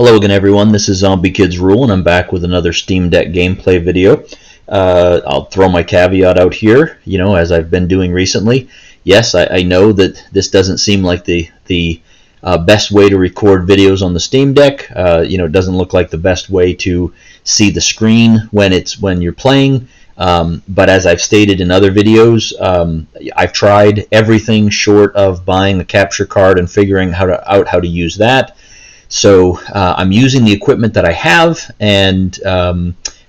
Hello again, everyone. This is Zombie Kids Rule, and I'm back with another Steam Deck gameplay video. I'll throw my caveat out here, as I've been doing recently. Yes, I know that this doesn't seem like the best way to record videos on the Steam Deck. It doesn't look like the best way to see the screen when you're playing. But as I've stated in other videos, I've tried everything short of buying the capture card and figuring out how to use that. So I'm using the equipment that I have, and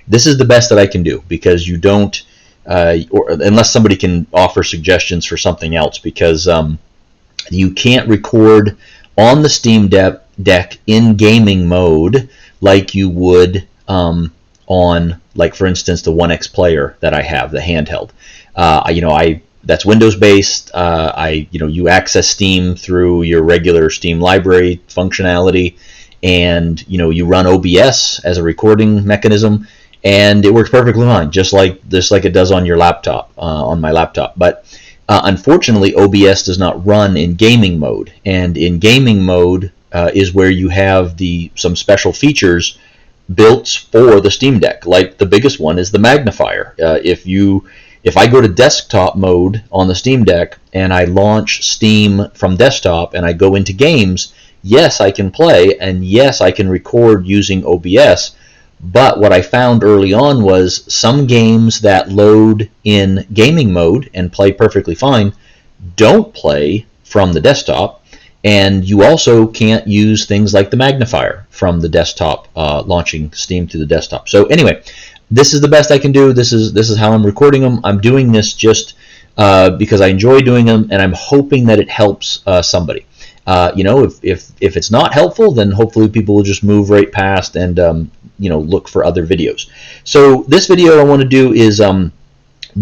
this is the best that I can do, because you don't, unless somebody can offer suggestions for something else, because you can't record on the Steam Deck in gaming mode like you would on, like, for instance, the One X player that I have, the handheld. That's Windows based. You access Steam through your regular Steam library functionality, and you run OBS as a recording mechanism, and it works perfectly fine, just like it does on your laptop, on my laptop. But unfortunately, OBS does not run in gaming mode, and in gaming mode is where you have some special features built for the Steam Deck. Like, the biggest one is the magnifier. If I go to desktop mode on the Steam Deck and I launch Steam from desktop and I go into games, yes, I can play, and yes, I can record using OBS. But what I found early on was some games that load in gaming mode and play perfectly fine don't play from the desktop, and you also can't use things like the magnifier from the desktop, launching Steam to the desktop. So anyway, this is the best I can do. This is how I'm recording them. I'm doing this just because I enjoy doing them, and I'm hoping that it helps somebody. If it's not helpful, then hopefully people will just move right past and look for other videos. So this video I want to do is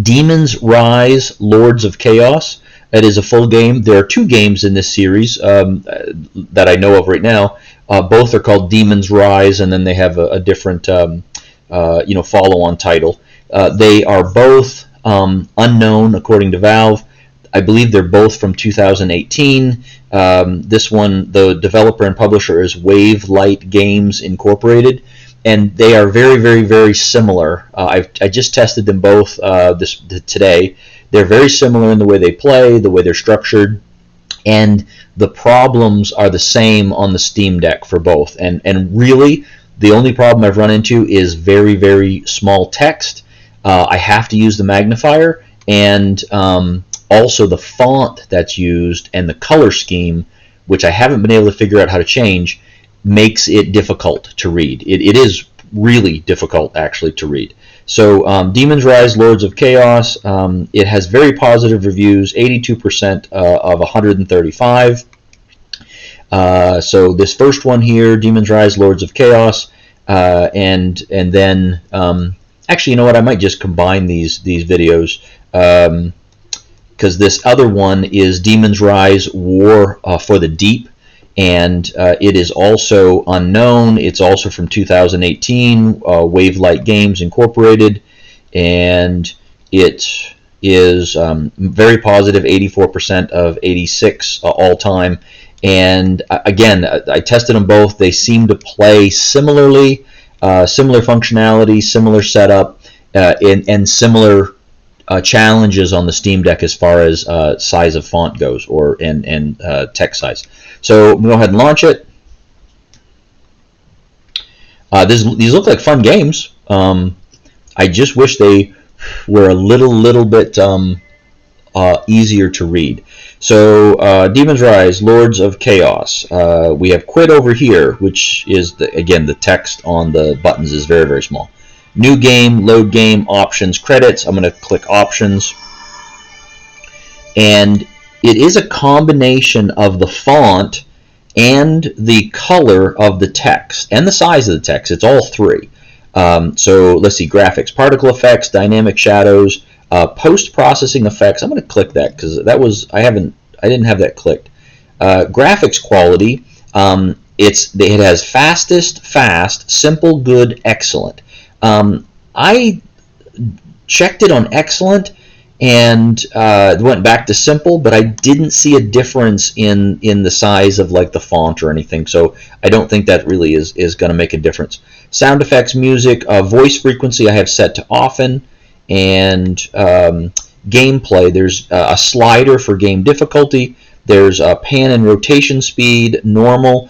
Demon's Rise: Lords of Chaos. It is a full game. There are two games in this series that I know of right now. Both are called Demon's Rise, and then they have a different follow-on title. They are both unknown according to Valve. I believe they're both from 2018. This one, the developer and publisher is Wavelight Games Incorporated, and they are very, very, very similar. I just tested them both today. They're very similar in the way they play, the way they're structured, and the problems are the same on the Steam Deck for both. And really, the only problem I've run into is very, very small text. I have to use the magnifier, and also the font that's used and the color scheme, which I haven't been able to figure out how to change, makes it difficult to read. It is really difficult, actually, to read. So Demon's Rise: Lords of Chaos, it has very positive reviews, 82% of 135. So this first one here, Demon's Rise: Lords of Chaos, and then actually, you know what? I might just combine these videos, because this other one is Demon's Rise: War for the Deep, and it is also unknown. It's also from 2018, Wavelight Games Incorporated, and it is very positive, 84% of 86 all time. And again, I tested them both. They seem to play similarly, similar functionality, similar setup, and similar challenges on the Steam Deck as far as size of font goes, and text size. So I'm going to go ahead and launch it. These look like fun games. I just wish they were a little bit easier to read. So Demon's Rise: Lords of Chaos. We have quit over here, which is, again, the text on the buttons is very, very small. New game, load game, options, credits. I'm going to click options. And it is a combination of the font and the color of the text and the size of the text. It's all three. So let's see, graphics, particle effects, dynamic shadows, post-processing effects. I'm going to click that because I didn't have that clicked. Graphics quality. It has fastest, fast, simple, good, excellent. I checked it on excellent, and went back to simple, but I didn't see a difference in the size of like the font or anything, so I don't think that really is going to make a difference. Sound effects, music, voice frequency I have set to often, and gameplay, there's a slider for game difficulty, there's a pan and rotation speed, normal.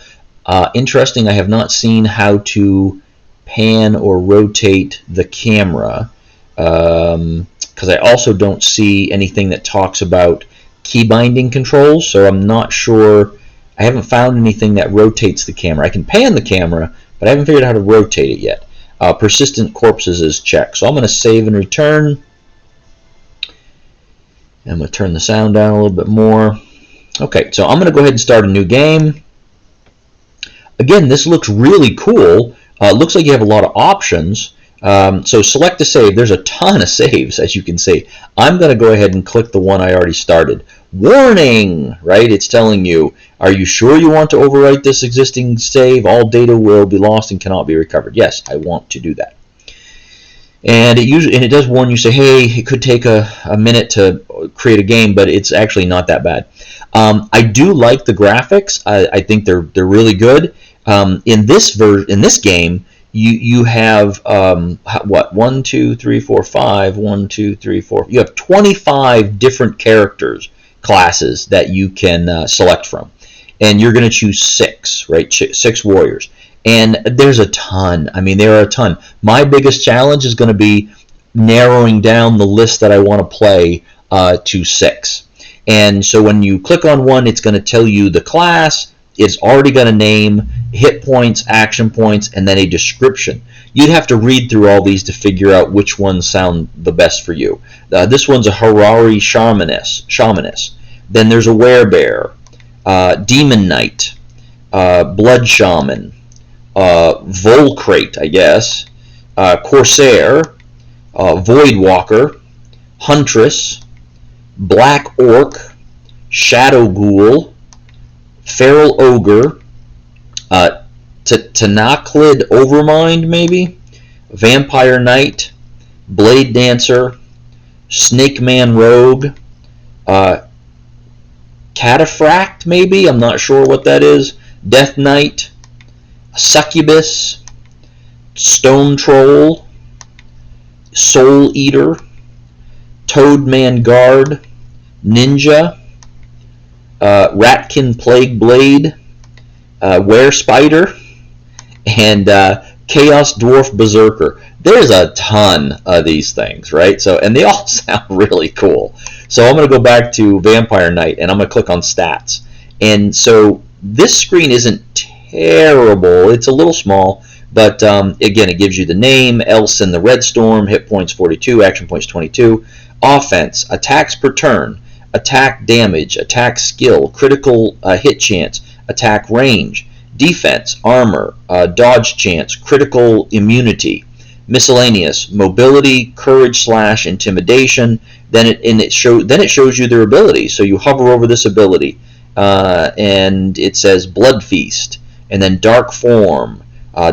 Interesting, I have not seen how to pan or rotate the camera, because I also don't see anything that talks about key binding controls, so I'm not sure. I haven't found anything that rotates the camera. I can pan the camera, but I haven't figured out how to rotate it yet. Persistent corpses is checked. So I'm going to save and return. I'm going to turn the sound down a little bit more. Okay, so I'm going to go ahead and start a new game. Again, this looks really cool. Looks like you have a lot of options. So select a save. There's a ton of saves, as you can see. I'm going to go ahead and click the one I already started. Warning, right? It's telling you, are you sure you want to overwrite this existing save? All data will be lost and cannot be recovered. Yes, I want to do that. And it does warn you, say, hey, it could take a minute to create a game, but it's actually not that bad. I do like the graphics. I think they're really good. In this game, you have what, 1 2 3 4 5 1 2 3 4. You have 25 different characters classes that you can select from, and you're going to choose 6, right? 6 warriors, and there's a ton. I mean, there are a ton. My biggest challenge is going to be narrowing down the list that I want to play to 6. And so when you click on one, it's going to tell you the class. It's already got a name, hit points, action points, and then a description. You'd have to read through all these to figure out which ones sound the best for you. This one's a Harari Shamaness. Then there's a Werebear, Demon Knight, Blood Shaman, Volcrate, I guess, Corsair, Voidwalker, Huntress, Black Orc, Shadow Ghoul, Feral Ogre, Tanaklid Overmind, maybe, Vampire Knight, Blade Dancer, Snake Man Rogue, Cataphract, maybe, I'm not sure what that is, Death Knight, Succubus, Stone Troll, Soul Eater, Toadman Guard, Ninja, Ratkin Plague Blade, Were Spider, and Chaos Dwarf Berserker. There's a ton of these things, right? So, and they all sound really cool. So I'm going to go back to Vampire Knight, and I'm going to click on Stats. And so this screen isn't terrible. It's a little small, but again, it gives you the name, Elson the Red Storm, hit points 42, action points 22, offense, attacks per turn, attack damage, attack skill, critical hit chance, attack range, defense, armor, dodge chance, critical immunity, miscellaneous, mobility, courage / intimidation. Then it shows you their ability. So you hover over this ability, and it says Blood Feast, and then Dark Form,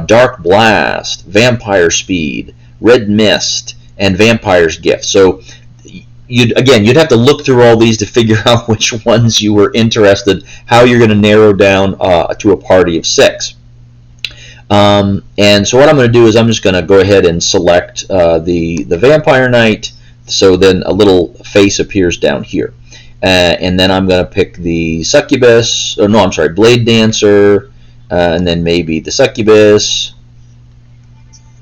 Dark Blast, Vampire Speed, Red Mist, and Vampire's Gift. So you'd have to look through all these to figure out which ones you were interested, how you're going to narrow down to a party of 6. And so what I'm going to do is I'm just going to go ahead and select the Vampire Knight, so then a little face appears down here. And then I'm going to pick the Succubus, Blade Dancer, and then maybe the Succubus,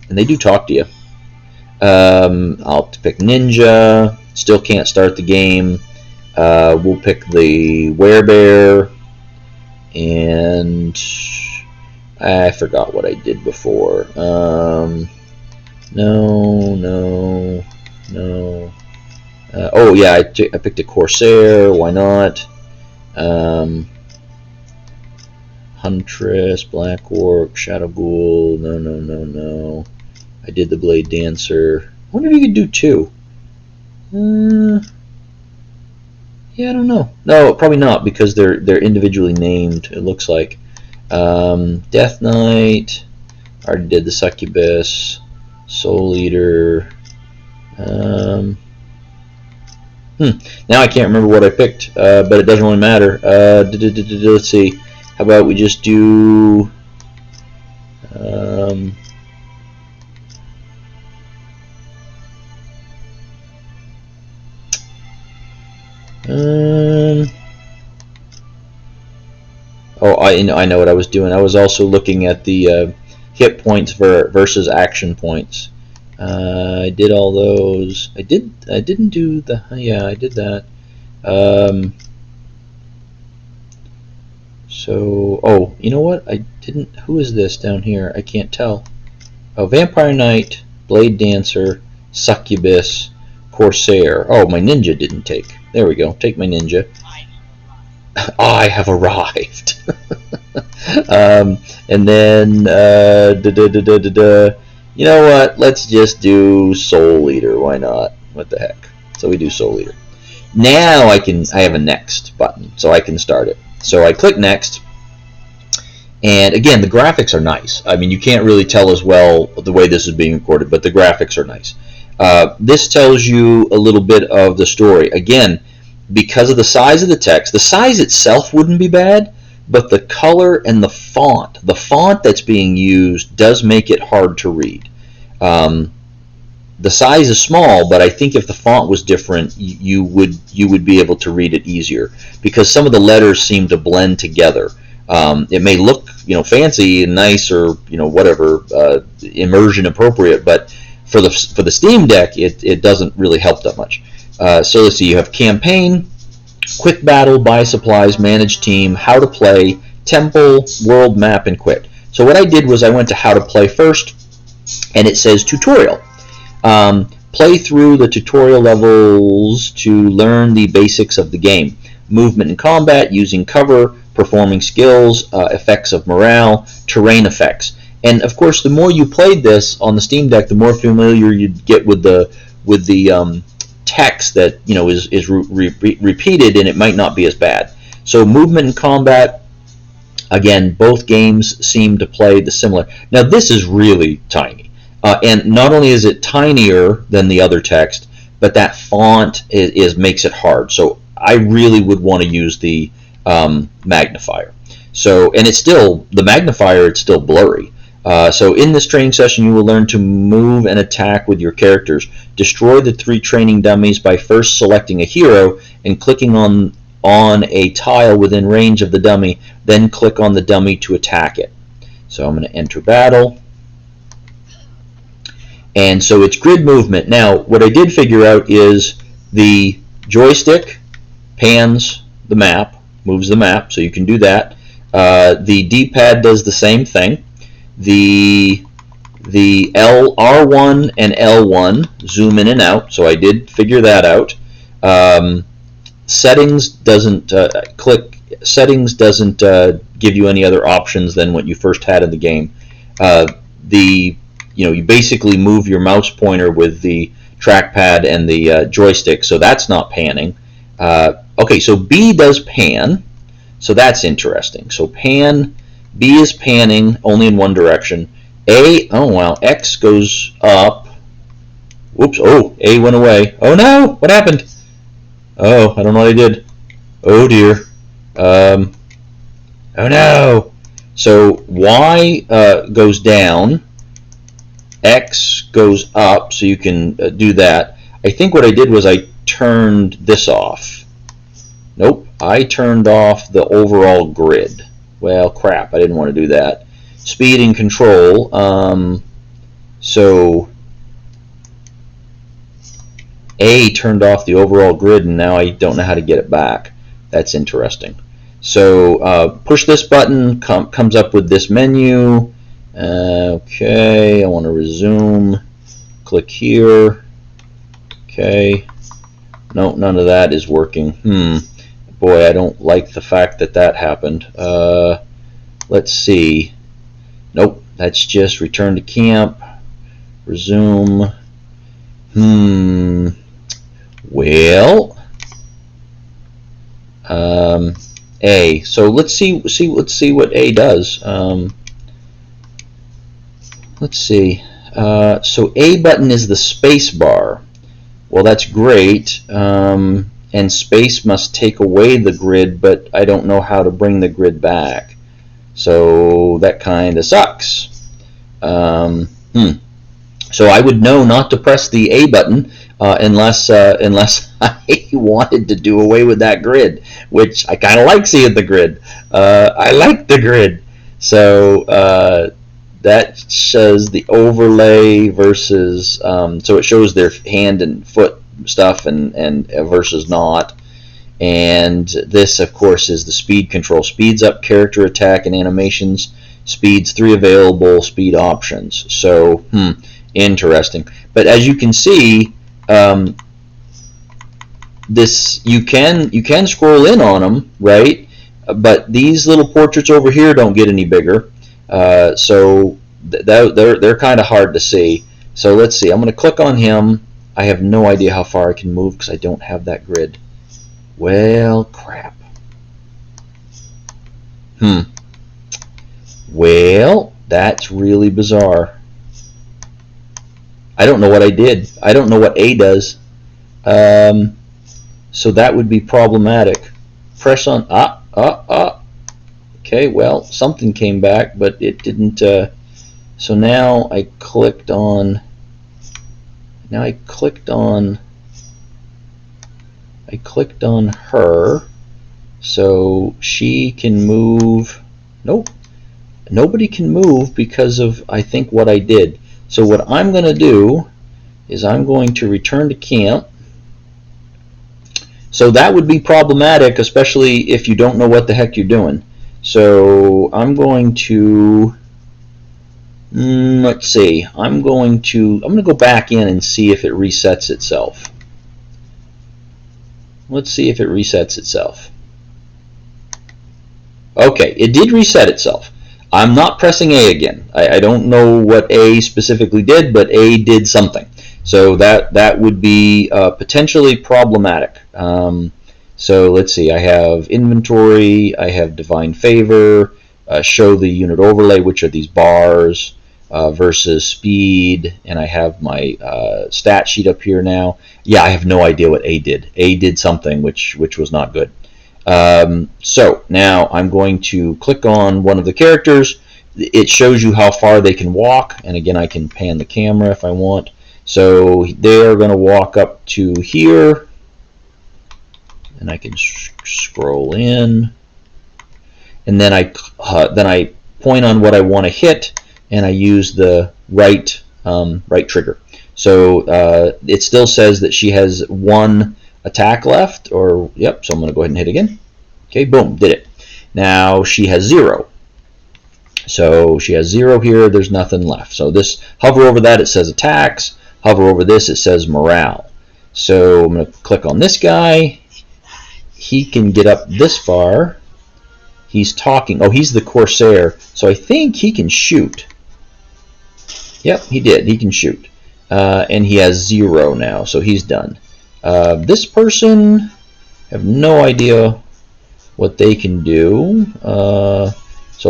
and they do talk to you. I'll pick Ninja. Still can't start the game. We'll pick the Werebear, and I forgot what I did before. No. Oh yeah, I picked a Corsair. Why not? Huntress, Black Orc, Shadow Ghoul. No. I did the Blade Dancer. I wonder if you could do 2. Yeah, I don't know. No, probably not, because they're individually named, it looks like. Death Knight. Already did the Succubus. Soul Eater. Now I can't remember what I picked, but it doesn't really matter. Let's see. How about we just do... oh, I know what I was doing. I was also looking at the hit points versus action points. I did all those. I didn't do the... Yeah, I did that. So, oh, you know what? I didn't... Who is this down here? I can't tell. Oh, Vampire Knight, Blade Dancer, Succubus, Corsair. Oh, my ninja didn't take. There we go. Take my ninja. I have arrived. And then, you know what? Let's just do Soul Eater. Why not? What the heck? So we do Soul Eater. Now I have a next button, so I can start it. So I click next, and again, the graphics are nice. I mean, you can't really tell as well the way this is being recorded, but the graphics are nice. This tells you a little bit of the story. Again, because of the size of the text, the size itself wouldn't be bad, but the color and the font that's being used does make it hard to read. The size is small, but I think if the font was different, you would be able to read it easier, because some of the letters seem to blend together. It may look, fancy and nice, or whatever, immersion appropriate, but for the Steam Deck, it doesn't really help that much. So let's see. You have campaign, quick battle, buy supplies, manage team, how to play, temple, world map, and quit. So what I did was I went to how to play first, and it says tutorial. Play through the tutorial levels to learn the basics of the game. Movement and combat, using cover, performing skills, effects of morale, terrain effects. And of course, the more you played this on the Steam Deck, the more familiar you'd get with the text that is repeated, and it might not be as bad. So movement and combat, again, both games seem to play the similar. Now this is really tiny. And not only is it tinier than the other text, but that font makes it hard. So I really would want to use the magnifier. So, and it's still, the magnifier, it's still blurry. So in this training session, you will learn to move and attack with your characters. Destroy the 3 training dummies by first selecting a hero and clicking on a tile within range of the dummy. Then click on the dummy to attack it. So I'm going to enter battle. And so it's grid movement. Now, what I did figure out is the joystick pans the map, moves the map, so you can do that. The D-pad does the same thing. The R1 and L1 zoom in and out, so I did figure that out. Settings doesn't give you any other options than what you first had in the game. You basically move your mouse pointer with the trackpad and the joystick, so that's not panning. Okay, so B does pan, so that's interesting. So pan, B is panning only in one direction. A, oh wow, X goes up. Whoops, oh, A went away. Oh no, what happened? Oh, I don't know what I did. Oh dear. Oh no. So Y goes down. X goes up, so you can do that. I think what I did was I turned this off. Nope, I turned off the overall grid. Well, crap, I didn't want to do that. Speed and control. So A turned off the overall grid, and now I don't know how to get it back. That's interesting. So push this button, comes up with this menu. Okay, I want to resume. Click here. Okay. No, none of that is working. Boy, I don't like the fact that that happened. Let's see. Nope, that's just return to camp. Resume. Well. A. So let's see what A does. Let's see. So A button is the space bar. Well, that's great. And space must take away the grid, but I don't know how to bring the grid back. So that kind of sucks. So I would know not to press the A button unless I wanted to do away with that grid, which I kind of like seeing the grid. I like the grid. So that shows the overlay versus, so it shows their hand and foot stuff and versus not. And this, of course, is the speed control. Speeds up character attack and animations. Speeds 3 available speed options. So, interesting. But as you can see, this you can scroll in on them, right? But these little portraits over here don't get any bigger. So they're kind of hard to see. So let's see. I'm going to click on him. I have no idea how far I can move because I don't have that grid. Well, crap. Well, that's really bizarre. I don't know what I did. I don't know what A does. So that would be problematic. Press on. Okay, well, something came back, but it didn't. So now I clicked on. I clicked on her, so she can move. Nope, nobody can move because of, I think, what I did. So what I'm going to do is I'm going to return to camp. So that would be problematic, especially if you don't know what the heck you're doing. So I'm going to, let's see, I'm going to go back in and see if it resets itself. Let's see if it resets itself. Okay, it did reset itself. I'm not pressing A again. I don't know what A specifically did, but A did something. So that would be potentially problematic. So let's see, I have inventory, I have divine favor, show the unit overlay, which are these bars, versus speed, and I have my stat sheet up here now. Yeah, I have no idea what A did. A did something which was not good. So now I'm going to click on one of the characters. It shows you how far they can walk, and again I can pan the camera if I want. So they're going to walk up to here, and I can scroll in, and then I point on what I want to hit, and I use the right trigger. So it still says that she has 1 attack left, or yep. So I'm going to go ahead and hit again. Okay, boom, did it. Now she has 0. So she has 0 here. There's nothing left. So this, hover over that, it says attacks. Hover over this, it says morale. So I'm going to click on this guy. He can get up this far. He's talking. Oh, he's the Corsair. So I think he can shoot. Yep, he did. He can shoot. And he has 0 now, so he's done. This person, I have no idea what they can do. So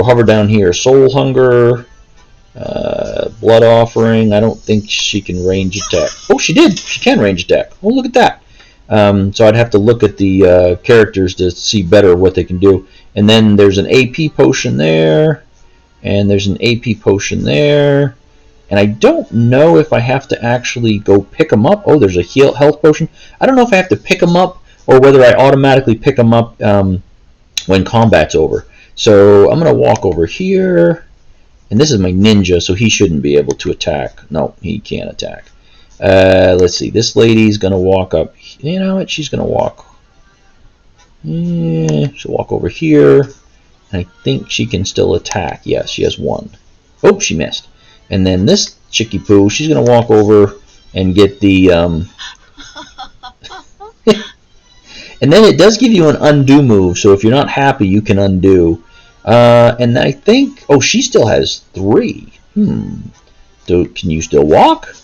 hover down here. Soul Hunger. Blood Offering. I don't think she can range attack. Oh, she did. She can range attack. Oh, look at that. So I'd have to look at the characters to see better what they can do. And then there's an AP potion there, and there's an AP potion there. And I don't know if I have to actually go pick them up. Oh, there's a health potion. I don't know if I have to pick them up or whether I automatically pick them up when combat's over. So I'm going to walk over here. And this is my ninja, so he shouldn't be able to attack. No, he can't attack. Let's see. This lady's going to walk up. You know what? She's going to walk. She'll walk over here. And I think she can still attack. Yes, she has 1. Oh, she missed. And then this chickie poo, she's going to walk over and get the... And then it does give you an undo move, so if you're not happy, you can undo. And I think... Oh, she still has 3. So can you still walk?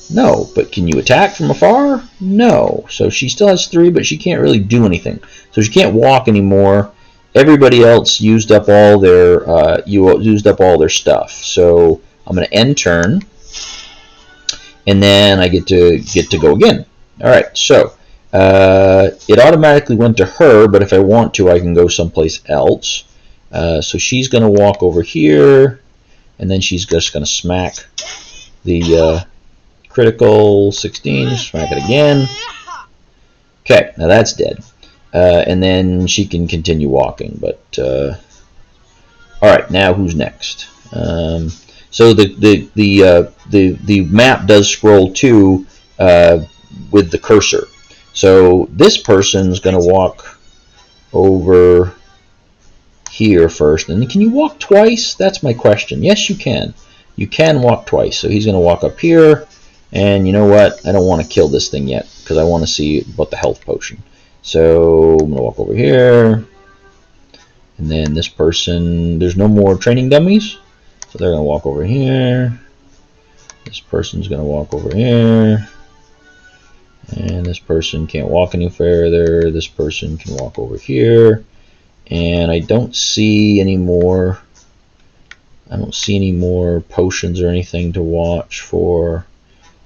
No. But can you attack from afar? No. So she still has 3, but she can't really do anything. So she can't walk anymore. Everybody else used up all their stuff. So I'm going to end turn. and then I get to go again. All right, so it automatically went to her, but if I want to, I can go someplace else. So she's going to walk over here, and then she's just going to smack the critical 16, smack it again. Okay, now that's dead. And then she can continue walking, but all right, now who's next? So the map does scroll too with the cursor. So this person's going to walk over here first. And can you walk twice? That's my question. Yes, you can. You can walk twice. So he's going to walk up here. And you know what? I don't want to kill this thing yet because I want to see about the health potion. So I'm going to walk over here. And then this person, there's no more training dummies. So they're going to walk over here. This person's going to walk over here. And this person can't walk any further. This person can walk over here. And I don't see any more. I don't see any more potions or anything to watch for.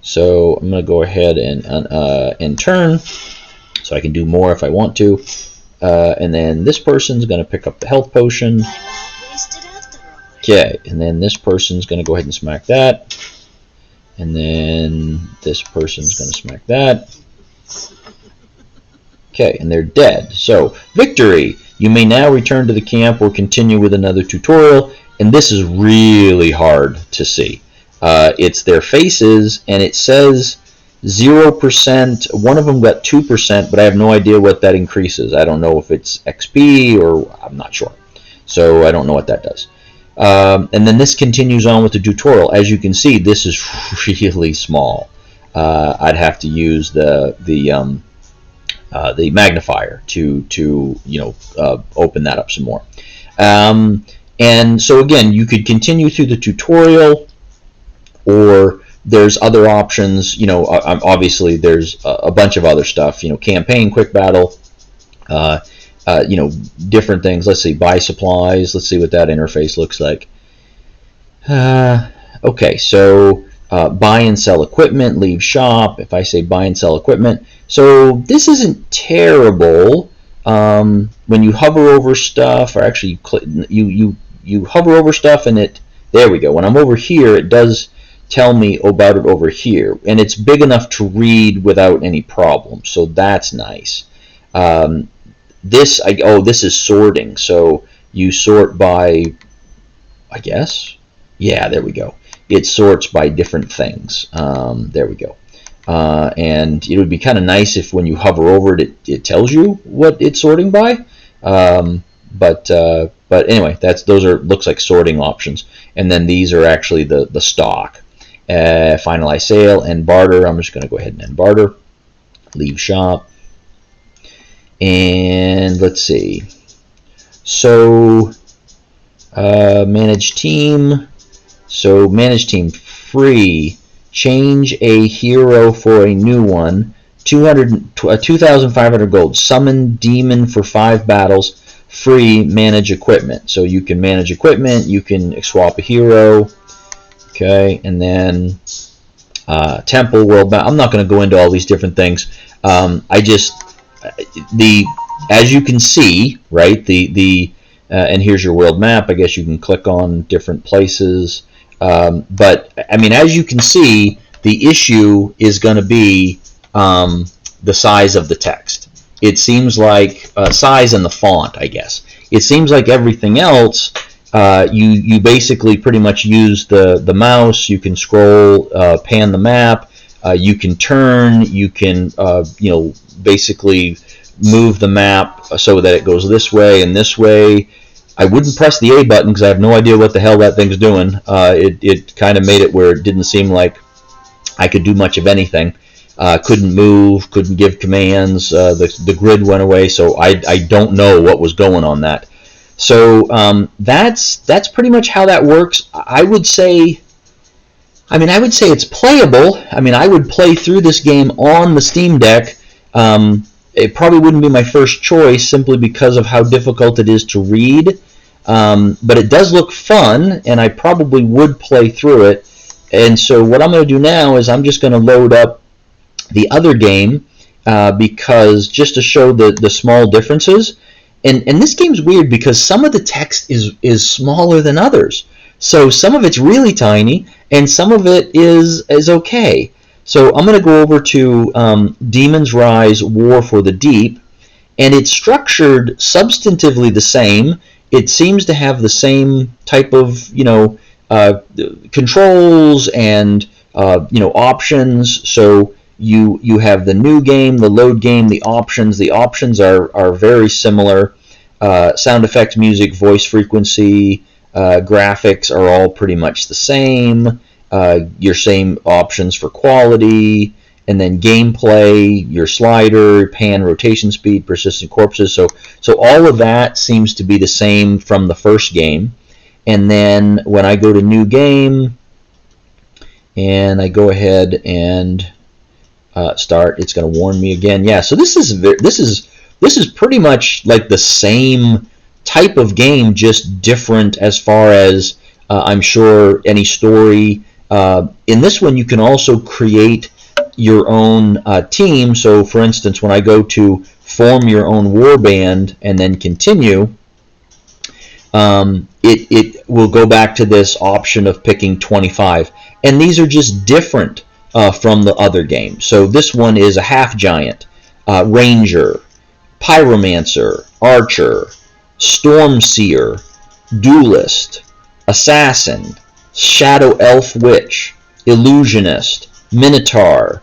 So I'm going to go ahead and turn, so I can do more if I want to. And then this person's going to pick up the health potion. Okay, and then this person's going to go ahead and smack that. And then this person's going to smack that. Okay, and they're dead. So, victory! You may now return to the camp or continue with another tutorial. And this is really hard to see. It's their faces, and it says 0%. One of them got 2%, but I have no idea what that increases. I don't know if it's XP or I'm not sure. So I don't know what that does. And then this continues on with the tutorial. As you can see, this is really small. I'd have to use the magnifier to open that up some more. And so again, you could continue through the tutorial, or there's other options. Obviously there's a bunch of other stuff. Campaign, quick battle. Different things. Let's see, buy supplies. Let's see what that interface looks like. Okay, so buy and sell equipment, leave shop. If I say buy and sell equipment, so this isn't terrible. When you hover over stuff, or actually you hover over stuff, and there we go. When I'm over here, it does tell me about it over here, and it's big enough to read without any problem. So that's nice. This is sorting. So you sort by, I guess. Yeah, there we go. It sorts by different things. There we go. And it would be kind of nice if when you hover over it, it tells you what it's sorting by. But anyway, those are looks like sorting options. And then these are actually the stock. Finalize sale and barter. I'm just going to go ahead and end barter. Leave shop. And let's see. So manage team. So manage team free. Change a hero for a new one. 2,500 gold. Summon demon for 5 battles. Free. Manage equipment. So you can manage equipment. You can swap a hero. Okay, and then temple world map. I'm not going to go into all these different things. As you can see, right? And here's your world map. I guess you can click on different places. But I mean, as you can see, the issue is going to be the size of the text. It seems like size and the font, I guess. It seems like everything else, you basically pretty much use the mouse. You can scroll, pan the map. You can turn. You can basically move the map so that it goes this way and this way. I wouldn't press the A button because I have no idea what the hell that thing's doing. It kind of made it where it didn't seem like I could do much of anything. Couldn't move, couldn't give commands. The grid went away, so I don't know what was going on that. So that's pretty much how that works. I would say it's playable. I mean, I would play through this game on the Steam Deck. It probably wouldn't be my first choice simply because of how difficult it is to read. But it does look fun, and I probably would play through it. And so what I'm going to do now is I'm just going to load up the other game because just to show the small differences. And this game's weird because some of the text is smaller than others. So some of it's really tiny, and some of it is okay. So I'm going to go over to Demon's Rise: War for the Deep, and it's structured substantively the same. It seems to have the same type of controls and options. So you have the new game, the load game, the options. The options are very similar. Sound effects, music, voice frequency, graphics are all pretty much the same. Your same options for quality, and then gameplay, your slider, pan, rotation speed, persistent corpses. So all of that seems to be the same from the first game. And then when I go to new game and I go ahead and start, it's going to warn me again. Yeah, so this is pretty much like the same type of game, just different as far as I'm sure any story. In this one, you can also create your own team. So, for instance, when I go to form your own warband and then continue, it will go back to this option of picking 25. And these are just different from the other game. So this one is a half giant, ranger, pyromancer, archer, storm seer, duelist, assassin, shadow elf witch, illusionist, minotaur,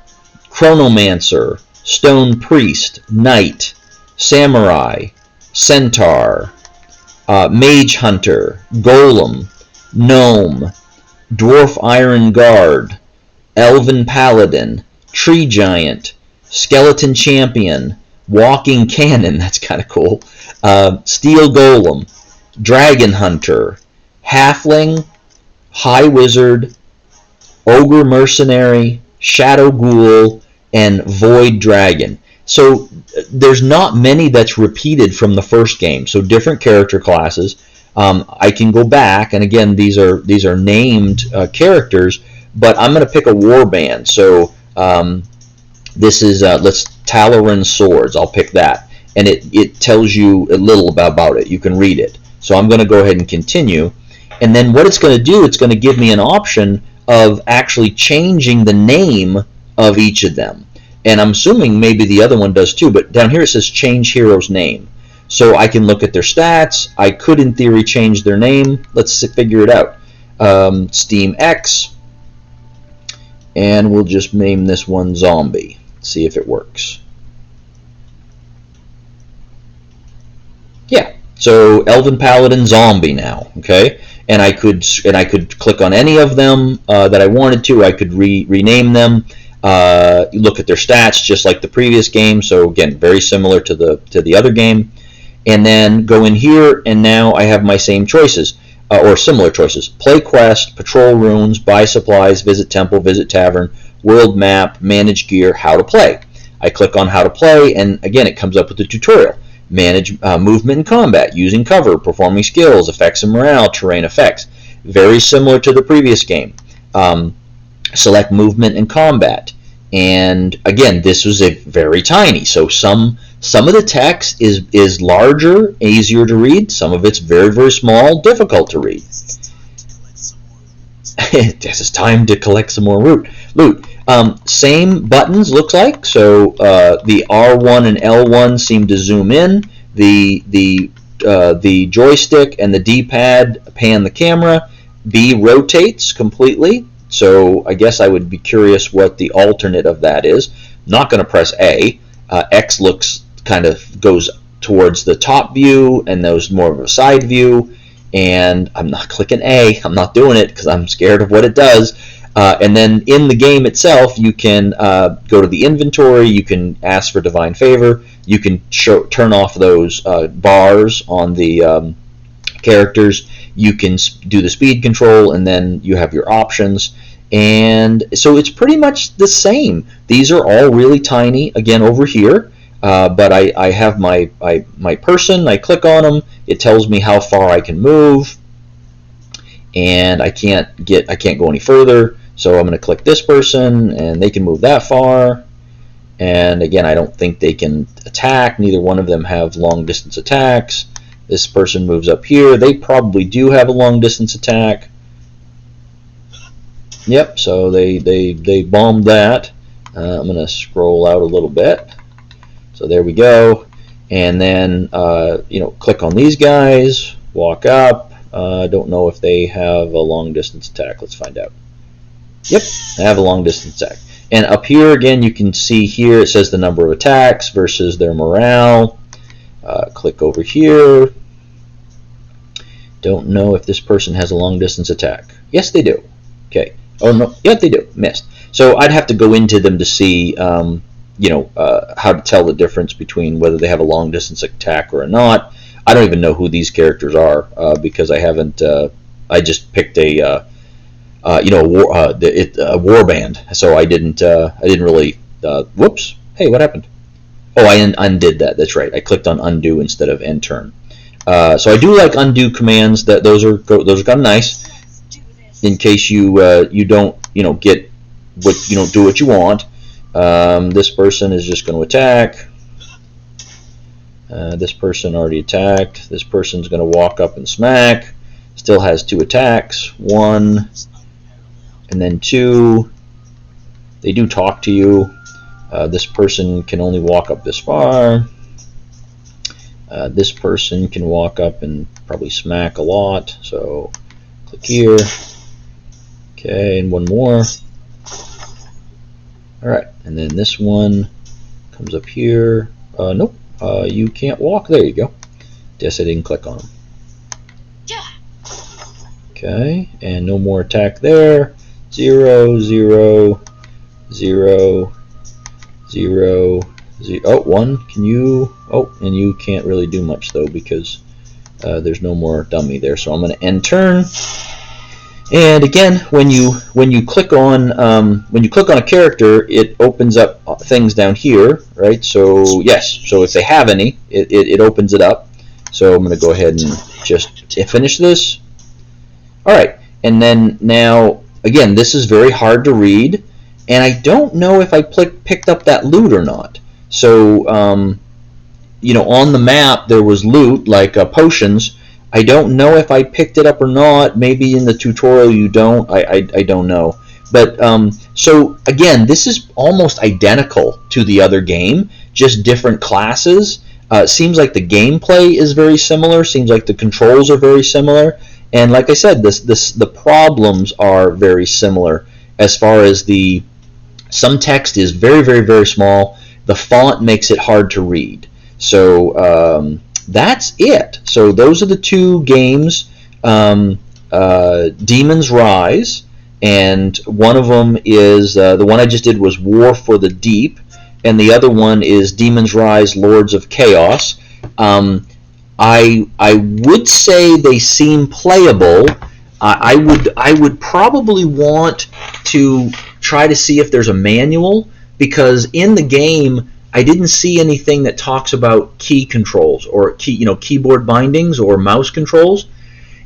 chronomancer, stone priest, knight, samurai, centaur, mage hunter, golem, gnome, dwarf iron guard, elven paladin, tree giant, skeleton champion, walking cannon, that's kind of cool, steel golem, dragon hunter, halfling, high wizard, ogre mercenary, shadow ghoul, and void dragon. So there's not many that's repeated from the first game. So different character classes. I can go back, and again, these are named characters, but I'm going to pick a warband. So this is Talaran Swords. I'll pick that, and it tells you a little about it. You can read it. So I'm going to go ahead and continue, and then what it's going to do, it's going to give me an option of actually changing the name of each of them. And I'm assuming maybe the other one does too, but down here it says change hero's name. So I can look at their stats. I could, in theory, change their name. Let's figure it out. Steam X, and we'll just name this one Zombie. See if it works. Yeah, so Elven Paladin Zombie now, okay? And I could click on any of them that I wanted to. I could rename them. Look at their stats just like the previous game. So again, very similar to the other game. And then go in here, and now I have my same choices or similar choices: play quest, patrol runes, buy supplies, visit temple, visit tavern, world map, manage gear, how to play. I click on how to play, and again it comes up with the tutorial. Manage movement and combat, using cover, performing skills, effects and morale, terrain effects. Very similar to the previous game. Select movement and combat. And again, this was a very tiny. So some of the text is larger, easier to read. Some of it's very, very small, difficult to read. This is time to collect some more loot. Same buttons, looks like. So the R1 and L1 seem to zoom in. The joystick and the D-pad pan the camera. B rotates completely. So I guess I would be curious what the alternate of that is. Not going to press A. X looks kind of goes towards the top view, and those more of a side view. And I'm not clicking A. I'm not doing it because I'm scared of what it does. And then in the game itself, you can go to the inventory. You can ask for divine favor. You can turn off those bars on the characters. You can do the speed control, and then you have your options. And so it's pretty much the same. These are all really tiny, again, over here. But I have my person. I click on them. It tells me how far I can move, and I can't go any further. So I'm going to click this person, and they can move that far. And again, I don't think they can attack. Neither one of them have long distance attacks. This person moves up here. They probably do have a long distance attack. Yep, so they bombed that. I'm going to scroll out a little bit. So there we go. And then, click on these guys, walk up. I don't know if they have a long distance attack. Let's find out. Yep, they have a long distance attack. And up here again, you can see here it says the number of attacks versus their morale. Click over here. Don't know if this person has a long distance attack. Yes, they do. Okay. Oh no, yeah, they do. Missed. So I'd have to go into them to see, how to tell the difference between whether they have a long distance attack or not. I don't even know who these characters are because I haven't. I just picked a war band, so I didn't really. Whoops! Hey, what happened? Oh, I undid that. That's right. I clicked on undo instead of end turn. So I do like undo commands. Those are kind of nice. In case you don't get what do what you want. This person is just going to attack. This person already attacked. This person's going to walk up and smack. Still has 2 attacks. 1 and then 2. They do talk to you. This person can only walk up this far. This person can walk up and probably smack a lot. So click here. Okay, and 1 more. Alright, and then this one comes up here. Nope, you can't walk. There you go. Guess I didn't click on them. Okay, and no more attack there. 0, 0, 0, 0, 0. Oh, 1. Can you? Oh, and you can't really do much though because there's no more dummy there. So I'm going to end turn. And again, when you click on a character, it opens up things down here, right? So yes, so if they have any, it opens it up. So I'm going to go ahead and just finish this. All right, and then now again, this is very hard to read, and I don't know if I picked up that loot or not. So on the map there was loot like potions. I don't know if I picked it up or not. Maybe in the tutorial you don't. I don't know. But so again, this is almost identical to the other game, just different classes. Seems like the gameplay is very similar. Seems like the controls are very similar. And like I said, the problems are very similar as far as some text is very, very, very small. The font makes it hard to read. So that's it. So those are the 2 games, Demon's Rise, and one of them is, the one I just did was War for the Deep, and the other one is Demon's Rise, Lords of Chaos. I would say they seem playable. I would probably want to try to see if there's a manual, because in the game I didn't see anything that talks about key controls or keyboard bindings or mouse controls.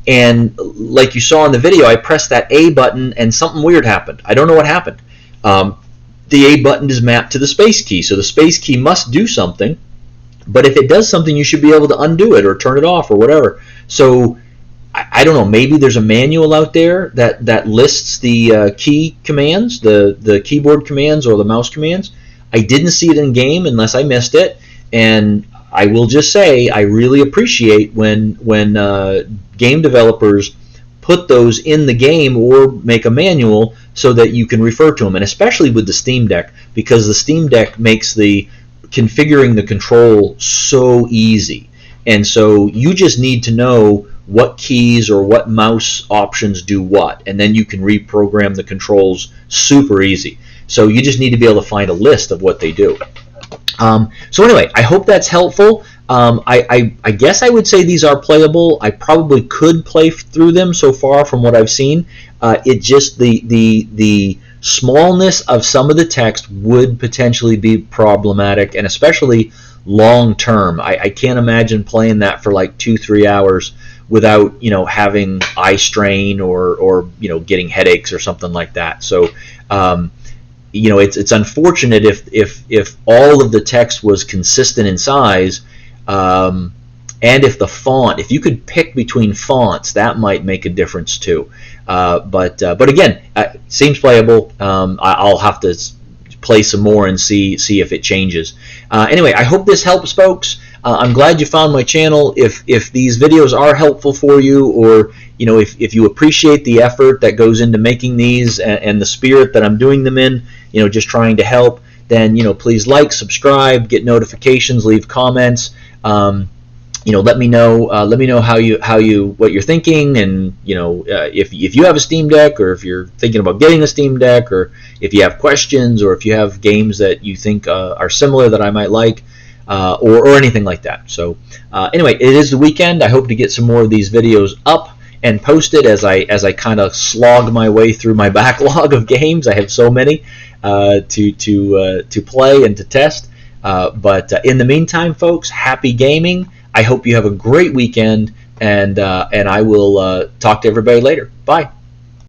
And like you saw in the video, I pressed that A button and something weird happened. I don't know what happened. The A button is mapped to the space key, so the space key must do something. But if it does something, you should be able to undo it or turn it off or whatever. So I don't know. Maybe there's a manual out there that lists the key commands, the keyboard commands or the mouse commands. I didn't see it in game unless I missed it, and I will just say I really appreciate when game developers put those in the game or make a manual so that you can refer to them, and especially with the Steam Deck, because the Steam Deck makes the configuring the control so easy. And so you just need to know what keys or what mouse options do what, and then you can reprogram the controls super easy. So you just need to be able to find a list of what they do. So anyway, I hope that's helpful. I guess I would say these are playable. I probably could play through them so far from what I've seen. It just the smallness of some of the text would potentially be problematic, and especially long term. I can't imagine playing that for like 2-3 hours without having eye strain or getting headaches or something like that. So it's unfortunate if all of the text was consistent in size, and if the font, if you could pick between fonts, that might make a difference too. But again, seems playable. I'll have to play some more and see if it changes. Anyway, I hope this helps, folks. I'm glad you found my channel. If these videos are helpful for you, or if you appreciate the effort that goes into making these and the spirit that I'm doing them in, just trying to help, then please like, subscribe, get notifications, leave comments. Let me know what you're thinking, and if you have a Steam Deck, or if you're thinking about getting a Steam Deck, or if you have questions, or if you have games that you think are similar that I might like, or anything like that. So anyway, it is the weekend. I hope to get some more of these videos up and posted as I kind of slog my way through my backlog of games. I have so many to play and to test. But in the meantime, folks, happy gaming. I hope you have a great weekend, and I will talk to everybody later. Bye.